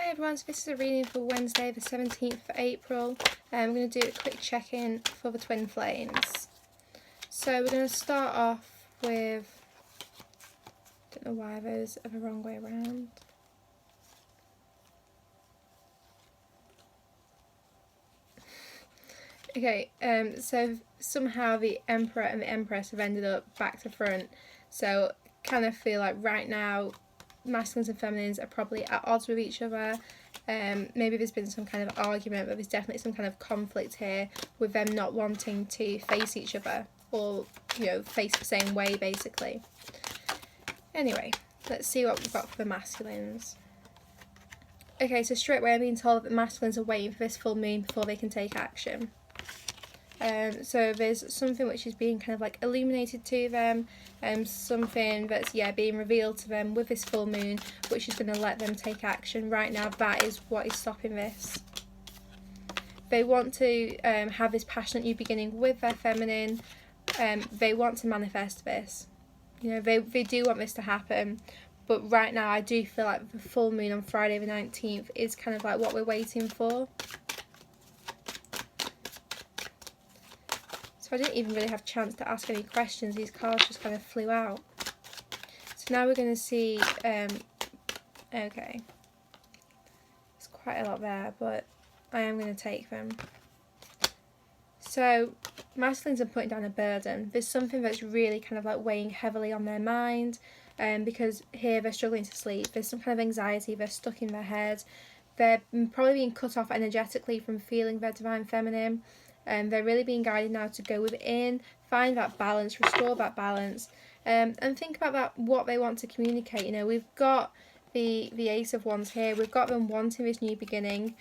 Hi everyone, so this is a reading for Wednesday the 17th of April. I'm going to do a quick check-in for the twin flames. So we're going to start off with, I don't know why those are the wrong way around. Okay, so somehow the Emperor and the Empress have ended up back to front. So kind of feel like right now masculines and feminines are probably at odds with each other. Maybe there's been some kind of argument, but there's definitely some kind of conflict here with them not wanting to face each other or, you know, face the same way basically. Anyway, let's see what we've got for the masculines. Okay, so straight away I'm being told that the masculines are waiting for this full moon before they can take action. So there's something which is being kind of like illuminated to them, something that's being revealed to them with this full moon, which is going to let them take action. Right now, that is what is stopping this. They want to have this passionate new beginning with their feminine. They want to manifest this. You know, they do want this to happen. But right now, I do feel like the full moon on Friday the 19th is kind of like what we're waiting for. So I didn't even really have a chance to ask any questions. These cards just kind of flew out. So now we're going to see, okay, there's quite a lot there, but I am going to take them. So masculines are putting down a burden. There's something that's really kind of like weighing heavily on their mind, because here they're struggling to sleep. There's some kind of anxiety, they're stuck in their head. They're probably being cut off energetically from feeling their divine feminine. They're really being guided now to go within, find that balance, restore that balance, and think about that, what they want to communicate. You know, we've got the Ace of Wands here. We've got them wanting this new beginning,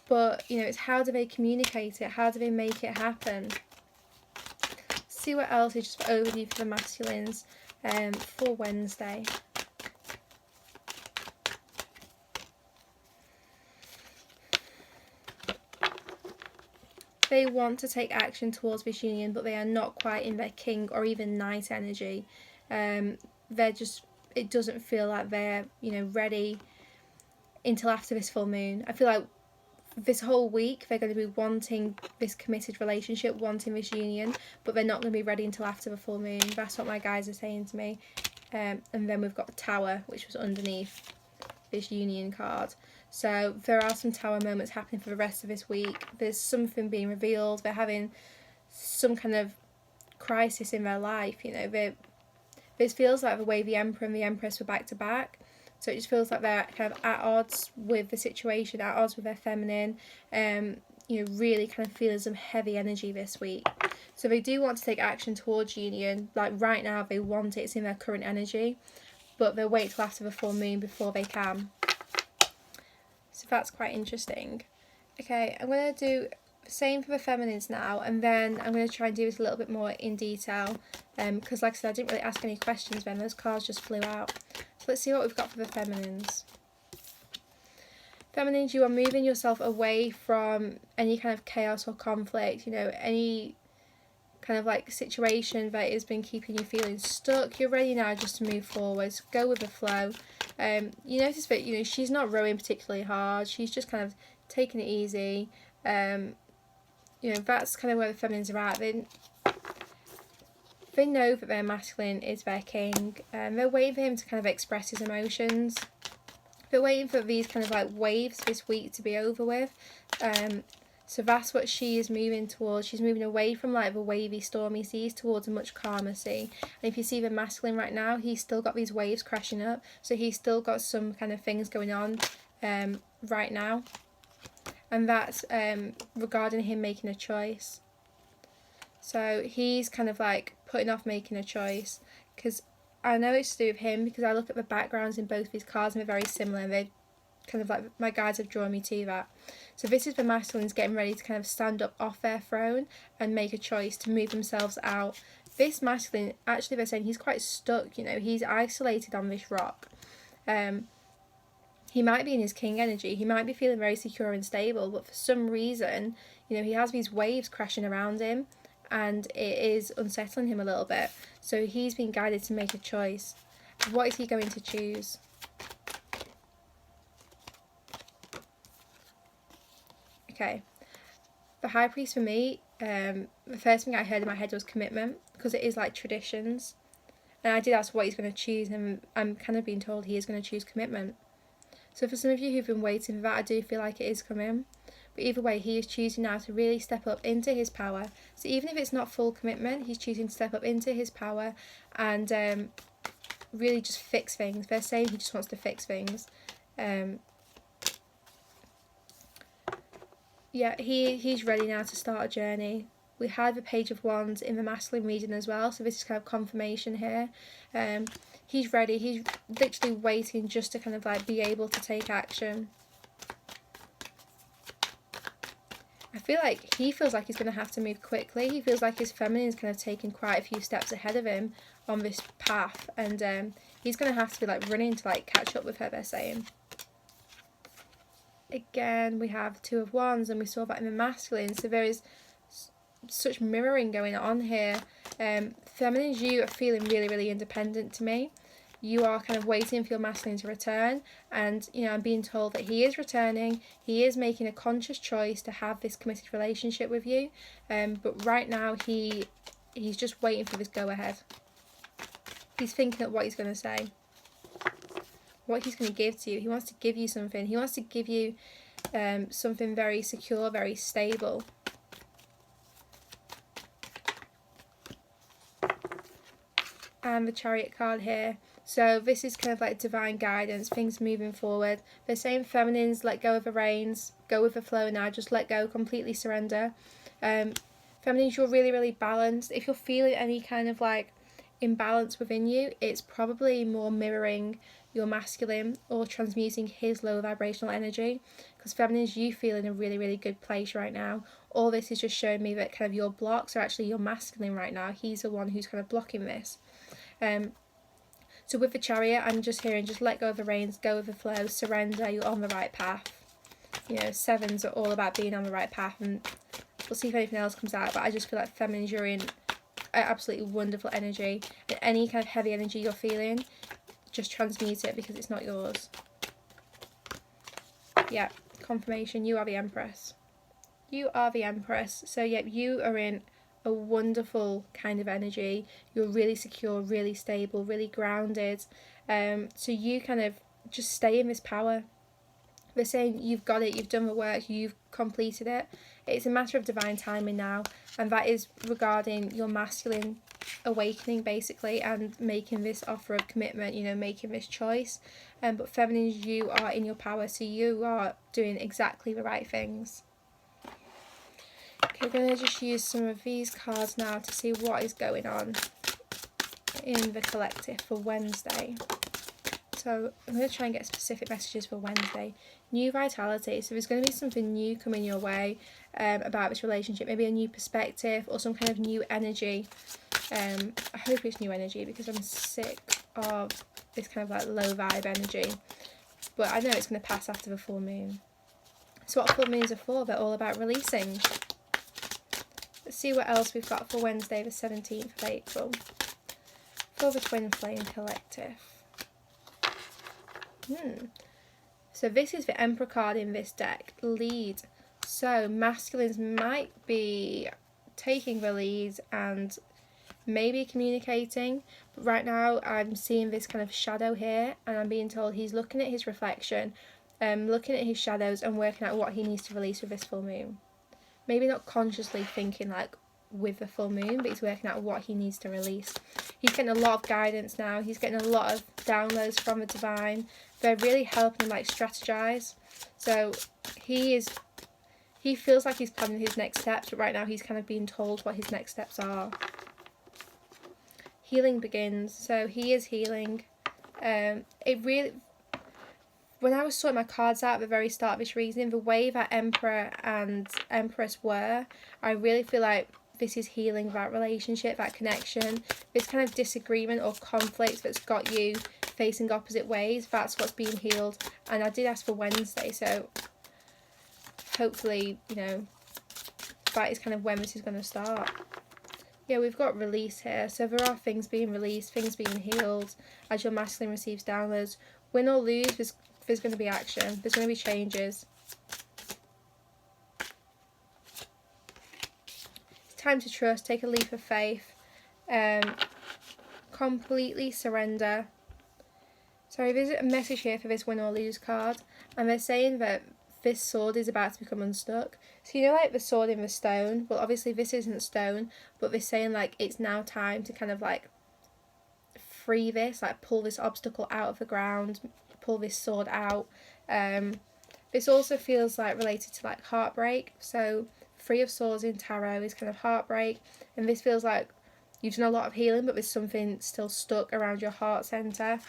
but you know, it's how do they communicate it? How do they make it happen? See what else is just overview for the masculines for Wednesday. They want to take action towards this union, but they are not quite in their king or even knight energy. They're just, it doesn't feel like they're, you know, ready until after this full moon. I feel like this whole week they're going to be wanting this committed relationship, wanting this union, but they're not going to be ready until after the full moon. That's what my guys are saying to me. And then we've got the Tower, which was underneath this union card. So there are some Tower moments happening for the rest of this week. There's something being revealed. They're having some kind of crisis in their life. You know, this feels like the way the Emperor and the Empress were back to back. So it just feels like they're kind of at odds with the situation, at odds with their feminine. You know, really kind of feeling some heavy energy this week. So they do want to take action towards union. Like right now, they want it. It's in their current energy, but they'll wait till after the full moon before they can. So that's quite interesting. Okay, I'm going to do the same for the feminines now, and then I'm going to try and do this a little bit more in detail, because like I said, I didn't really ask any questions then, those cards just flew out. So let's see what we've got for the feminines. Feminines, you are moving yourself away from any kind of chaos or conflict, you know, any kind of like situation that has been keeping you feeling stuck. You're ready now just to move forwards, go with the flow. You notice that, you know, she's not rowing particularly hard, she's just kind of taking it easy. You know, that's kind of where the feminines are at. They know that their masculine is their king, and they're waiting for him to kind of express his emotions. They're waiting for these kind of like waves this week to be over with. So that's what she is moving towards. She's moving away from like the wavy, stormy seas towards a much calmer sea. And if you see the masculine right now, he's still got these waves crashing up. So he's still got some kind of things going on right now. And that's regarding him making a choice. So he's kind of like putting off making a choice. Because I know it's to do with him, because I look at the backgrounds in both these cards and they're very similar. And they're kind of like, my guides have drawn me to that. So this is the masculines getting ready to kind of stand up off their throne and make a choice to move themselves out. This masculine, actually they're saying he's quite stuck, you know, he's isolated on this rock. He might be in his king energy, he might be feeling very secure and stable, but for some reason, you know, he has these waves crashing around him and it is unsettling him a little bit. So he's being guided to make a choice. What is he going to choose? Okay. The High Priest for me, the first thing I heard in my head was commitment, because it is like traditions. And I did ask what he's going to choose, and I'm kind of being told he is going to choose commitment. So for some of you who've been waiting for that, I do feel like it is coming. But either way, he is choosing now to really step up into his power. So even if it's not full commitment, he's choosing to step up into his power and really just fix things. They're saying he just wants to fix things. Yeah, he's ready now to start a journey. We had the Page of Wands in the masculine reading as well, so this is kind of confirmation here. He's ready. He's literally waiting just to kind of like be able to take action. I feel like he feels like he's going to have to move quickly. He feels like his feminine is kind of taking quite a few steps ahead of him on this path, and he's going to have to be like running to like catch up with her, they're saying. Again, we have Two of Wands, and we saw that in the masculine, so there is such mirroring going on here. Feminines, you are feeling really, really independent to me. You are kind of waiting for your masculine to return, and you know, I'm being told that he is returning. He is making a conscious choice to have this committed relationship with you, but right now he's just waiting for this go ahead. He's thinking of what he's going to say, what he's going to give to you. He wants to give you something. He wants to give you something very secure, very stable. And the Chariot card here. So this is kind of like divine guidance, things moving forward. They're saying feminines, let go of the reins, go with the flow now, just let go, completely surrender. Feminines, you're really, really balanced. If you're feeling any kind of like imbalance within you, it's probably more mirroring your masculine or transmuting his low vibrational energy, because feminines, you feel in a really, really good place right now. All this is just showing me that kind of your blocks are actually your masculine right now. He's the one who's kind of blocking this. So with the Chariot, I'm just hearing, just let go of the reins, go with the flow, surrender, you're on the right path. You know, sevens are all about being on the right path, and we'll see if anything else comes out, but I just feel like feminines, you're in absolutely wonderful energy. And any kind of heavy energy you're feeling, just transmute it because it's not yours. Yeah, confirmation, you are the Empress. You are the Empress. So yeah, you are in a wonderful kind of energy. You're really secure, really stable, really grounded. So you kind of just stay in this power. They're saying you've got it, you've done the work, you've completed it. It's a matter of divine timing now, and that is regarding your masculine awakening basically, and making this offer of commitment, you know, making this choice. But feminines, you are in your power, so you are doing exactly the right things. Okay, we're going to just use some of these cards now to see what is going on in the collective for Wednesday. So I'm going to try and get specific messages for Wednesday. New vitality. So there's going to be something new coming your way about this relationship. Maybe a new perspective or some kind of new energy. I hope it's new energy because I'm sick of this kind of like low vibe energy. But I know it's going to pass after the full moon. So what full moons are for? They're all about releasing. Let's see what else we've got for Wednesday the 17th of April. For the Twin Flame Collective. So this is the Emperor card in this deck. Lead. So masculines might be taking the lead and maybe communicating. But right now I'm seeing this kind of shadow here, and I'm being told he's looking at his reflection, looking at his shadows and working out what he needs to release with this full moon. Maybe not consciously thinking like with the full moon, but he's working out what he needs to release. He's getting a lot of guidance now. He's getting a lot of downloads from the divine. They're really helping him like strategize. So he feels like he's planning his next steps, but right now he's kind of being told what his next steps are. Healing begins. So he is healing. When I was sorting my cards out at the very start of this reading, the way that Emperor and Empress were, I really feel like this is healing that relationship, that connection, this kind of disagreement or conflict that's got you facing opposite ways. That's what's being healed. And I did ask for Wednesday, so hopefully, you know, that is kind of when this is going to start. Yeah, we've got release here. So there are things being released, things being healed as your masculine receives downloads. Win or lose, there's going to be action. There's going to be changes. time to trust, take a leap of faith, completely surrender. So there's a message here for this win or lose card, and they're saying that this sword is about to become unstuck. So you know, like the sword in the stone, well obviously this isn't stone, but they're saying like it's now time to kind of like free this, like pull this obstacle out of the ground, pull this sword out. This also feels like related to like heartbreak. So Three of Swords in tarot is kind of heartbreak, and this feels like you've done a lot of healing, but there's something still stuck around your heart centre.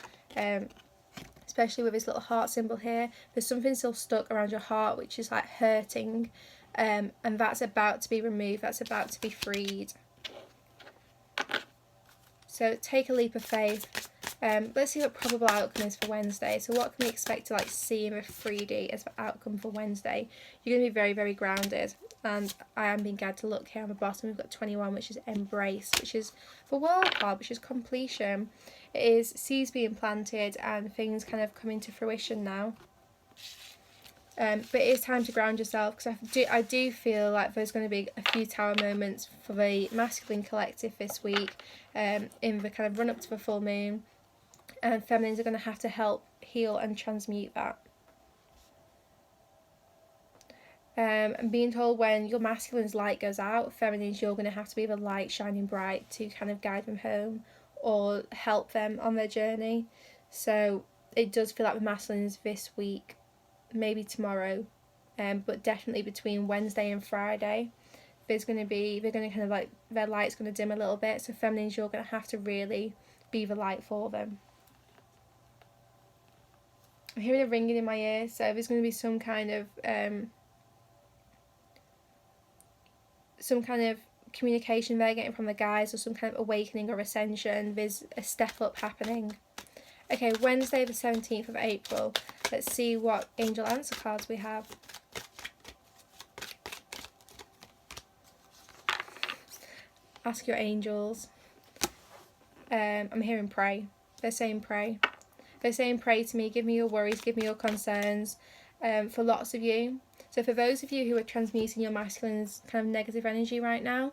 Especially with this little heart symbol here, there's something still stuck around your heart which is like hurting, and that's about to be removed, that's about to be freed. So take a leap of faith. Let's see what probable outcome is for Wednesday. So what can we expect to like see in the 3D as the outcome for Wednesday? You're going to be very, very grounded. And I am being glad to look here on the bottom. We've got 21, which is embrace, which is the world card, which is completion. It is seeds being planted and things kind of coming to fruition now. But it is time to ground yourself, because I do feel like there's going to be a few tower moments for the masculine collective this week, in the kind of run up to the full moon, and feminines are going to have to help heal and transmute that. And being told when your masculine's light goes out, feminines, you're going to have to be the light shining bright to kind of guide them home or help them on their journey. So it does feel like the masculines this week, maybe tomorrow, but definitely between Wednesday and Friday, they're going to kind of like, their light's going to dim a little bit. So feminines, you're going to have to really be the light for them. I'm hearing a ringing in my ear, so there's going to be some kind of communication they're getting from the guys, or some kind of awakening or ascension. There's a step up happening. Okay, Wednesday the 17th of April. Let's see what angel answer cards we have. Ask your angels. I'm hearing pray. They're saying pray. They're saying pray to me, give me your worries, give me your concerns, for lots of you. So for those of you who are transmuting your masculine's kind of negative energy right now,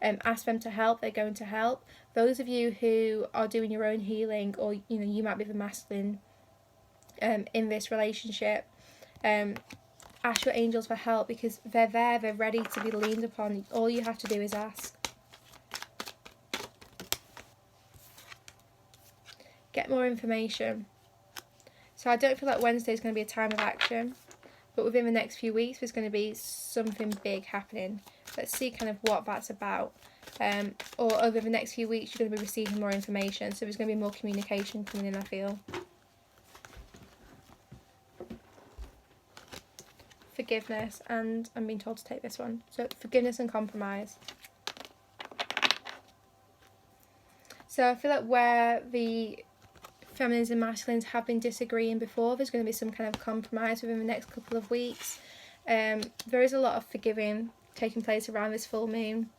ask them to help, they're going to help. Those of you who are doing your own healing, or you know, you might be the masculine in this relationship, ask your angels for help, because they're there, they're ready to be leaned upon. All you have to do is ask. Get more information. So I don't feel like Wednesday is going to be a time of action, but within the next few weeks there's going to be something big happening. Let's see kind of what that's about. Or over the next few weeks you're going to be receiving more information, so there's going to be more communication coming in, I feel. Forgiveness, and I'm being told to take this one. So forgiveness and compromise. So I feel like where the feminines and masculines have been disagreeing before, there's going to be some kind of compromise within the next couple of weeks. There is a lot of forgiving taking place around this full moon,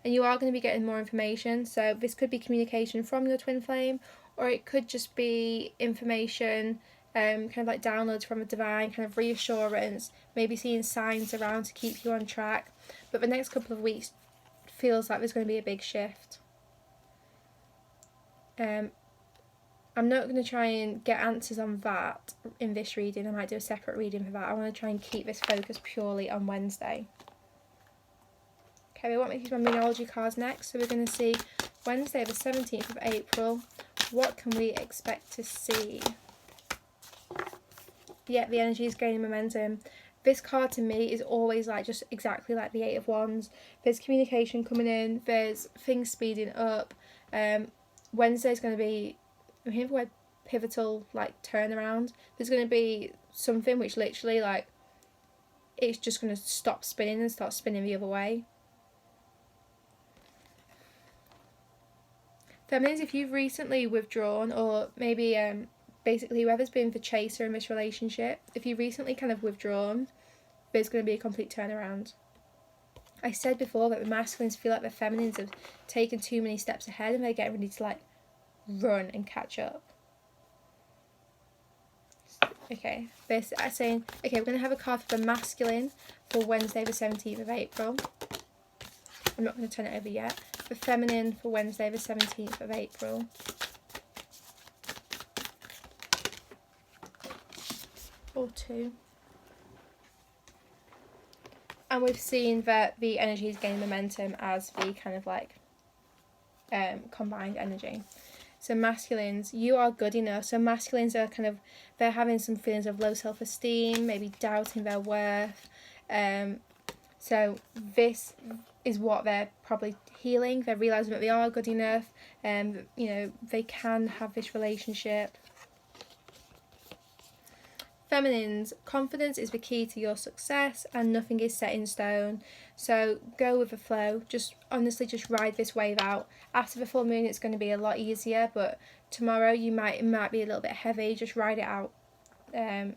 and you are going to be getting more information. So this could be communication from your twin flame, or it could just be information, kind of like downloads from a divine, kind of reassurance, maybe seeing signs around to keep you on track. But the next couple of weeks feels like there's going to be a big shift. I'm not going to try and get answers on that in this reading. I might do a separate reading for that. I want to try and keep this focus purely on Wednesday. Okay, we want me to use my Moonology cards next. So we're going to see Wednesday the 17th of April. What can we expect to see? Yeah, the energy is gaining momentum. This card to me is always like just exactly like the Eight of Wands. There's communication coming in. There's things speeding up. Wednesday's going to be, I'm hearing the word pivotal, like turnaround. There's going to be something which literally like, it's just going to stop spinning and start spinning the other way. Feminines, if you've recently withdrawn, or maybe basically whoever's been the chaser in this relationship, if you've recently kind of withdrawn, there's going to be a complete turnaround. I said before that the masculines feel like the feminines have taken too many steps ahead and they're getting ready to like run and catch up. Okay, this I'm saying, okay, we're going to have a card for the masculine for Wednesday the 17th of April. I'm not going to turn it over yet. For feminine for Wednesday the 17th of April. Or 2. And we've seen that the energy is gaining momentum as the kind of like combined energy. So masculines, you are good enough. So masculines are kind of, they're having some feelings of low self-esteem, maybe doubting their worth. So this is what they're probably healing. They're realising that they are good enough, and you know, they can have this relationship. Feminines, confidence is the key to your success and nothing is set in stone. So go with the flow. Just honestly just ride this wave out. After the full moon it's going to be a lot easier, but tomorrow it might be a little bit heavy. Just ride it out. It's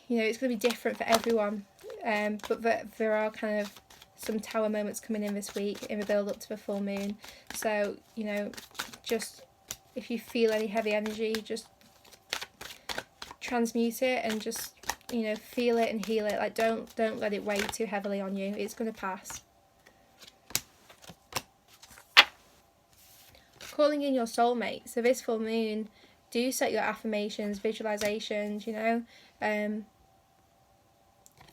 going to be different for everyone. But there are kind of some tower moments coming in this week in the build up to the full moon. So, you know, just if you feel any heavy energy, just transmute it and just, you know, feel it and heal it. Like don't let it weigh too heavily on you. It's going to pass. Calling in your soulmate. So this full moon, do set your affirmations, visualizations, you know. I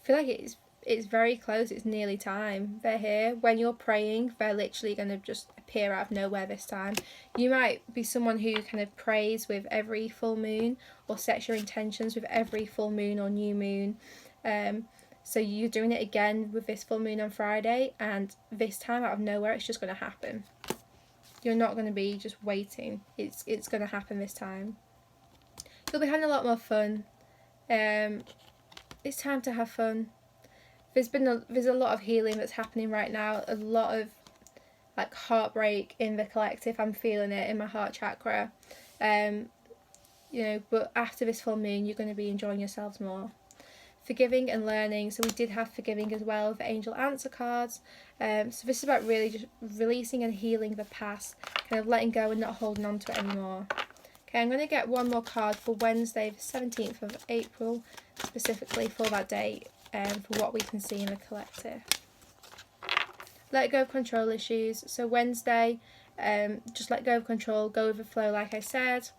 feel like it's very close. It's nearly time. They're here. When you're praying, they're literally going to just appear out of nowhere this time. You might be someone who kind of prays with every full moon or sets your intentions with every full moon or new moon. So you're doing it again with this full moon on Friday, and this time out of nowhere it's just going to happen. You're not going to be just waiting. It's going to happen this time. You'll be having a lot more fun. It's time to have fun. There's a lot of healing that's happening right now. A lot of like heartbreak in the collective. I'm feeling it in my heart chakra. You know, but after this full moon, you're going to be enjoying yourselves more. Forgiving and learning. So we did have forgiving as well for angel answer cards. So this is about really just releasing and healing the past, kind of letting go and not holding on to it anymore. Okay, I'm going to get one more card for Wednesday, the 17th of April, specifically for that date, for what we can see in the collective. Let go of control issues. So Wednesday, just let go of control, go with the flow like I said.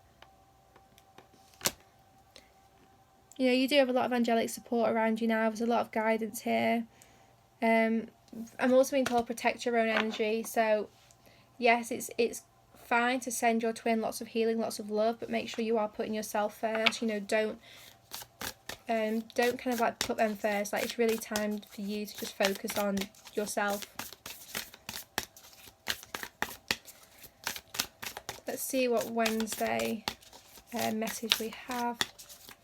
You know, you do have a lot of angelic support around you now. There's a lot of guidance here. I'm also being told protect your own energy. So yes, it's fine to send your twin lots of healing, lots of love, but make sure you are putting yourself first. You know, don't kind of like put them first. Like it's really time for you to just focus on yourself. Let's see what Wednesday message we have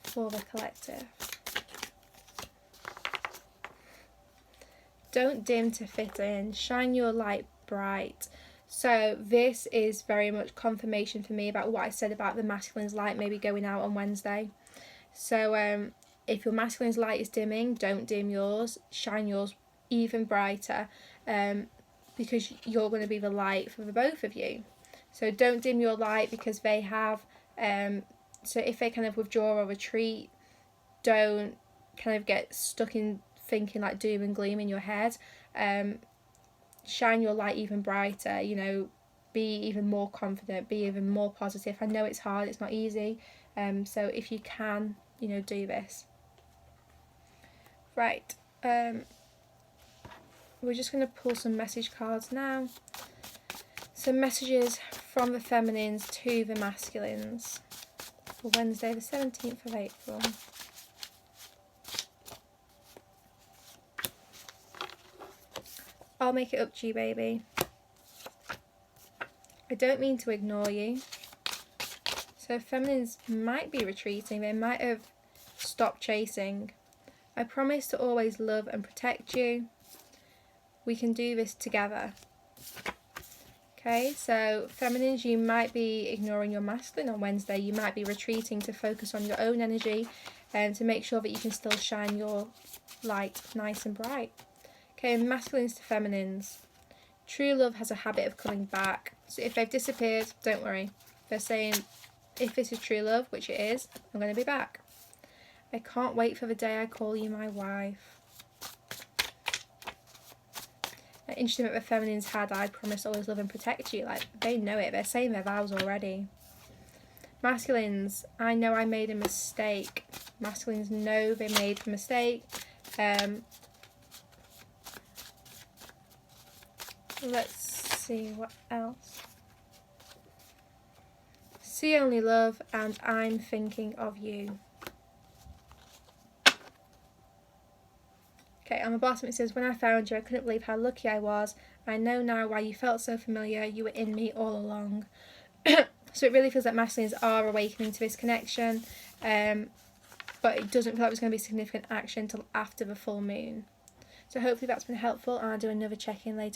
for the collective. Don't dim to fit in. Shine your light bright. So this is very much confirmation for me about what I said about the masculine's light maybe going out on Wednesday. So if your masculine's light is dimming, don't dim yours. Shine yours even brighter, because you're going to be the light for the both of you. So don't dim your light because they have, so if they kind of withdraw or retreat, don't kind of get stuck in thinking like doom and gloom in your head. Shine your light even brighter, you know, be even more confident, be even more positive. I know it's hard, it's not easy. So if you can, you know, do this. Right. We're just going to pull some message cards now. So messages from the feminines to the masculines for Wednesday the 17th of April. I'll make it up to you, baby. I don't mean to ignore you. So feminines might be retreating. They might have stopped chasing. I promise to always love and protect you. We can do this together. Okay, so feminines, you might be ignoring your masculine on Wednesday. You might be retreating to focus on your own energy and to make sure that you can still shine your light nice and bright. Okay, masculines to feminines. True love has a habit of coming back. So if they've disappeared, don't worry. They're saying, if this is true love, which it is, I'm going to be back. I can't wait for the day I call you my wife. Interesting that the feminines had "I promise always love and protect you." Like, they know it. They're saying their vows already. Masculines, I know I made a mistake. Masculines know they made a mistake. Let's see what else. See only love and I'm thinking of you. Okay, on the bottom it says, when I found you, I couldn't believe how lucky I was. I know now why you felt so familiar. You were in me all along. So it really feels like masculines are awakening to this connection, but it doesn't feel like there's going to be significant action until after the full moon. So hopefully that's been helpful, and I'll do another check-in later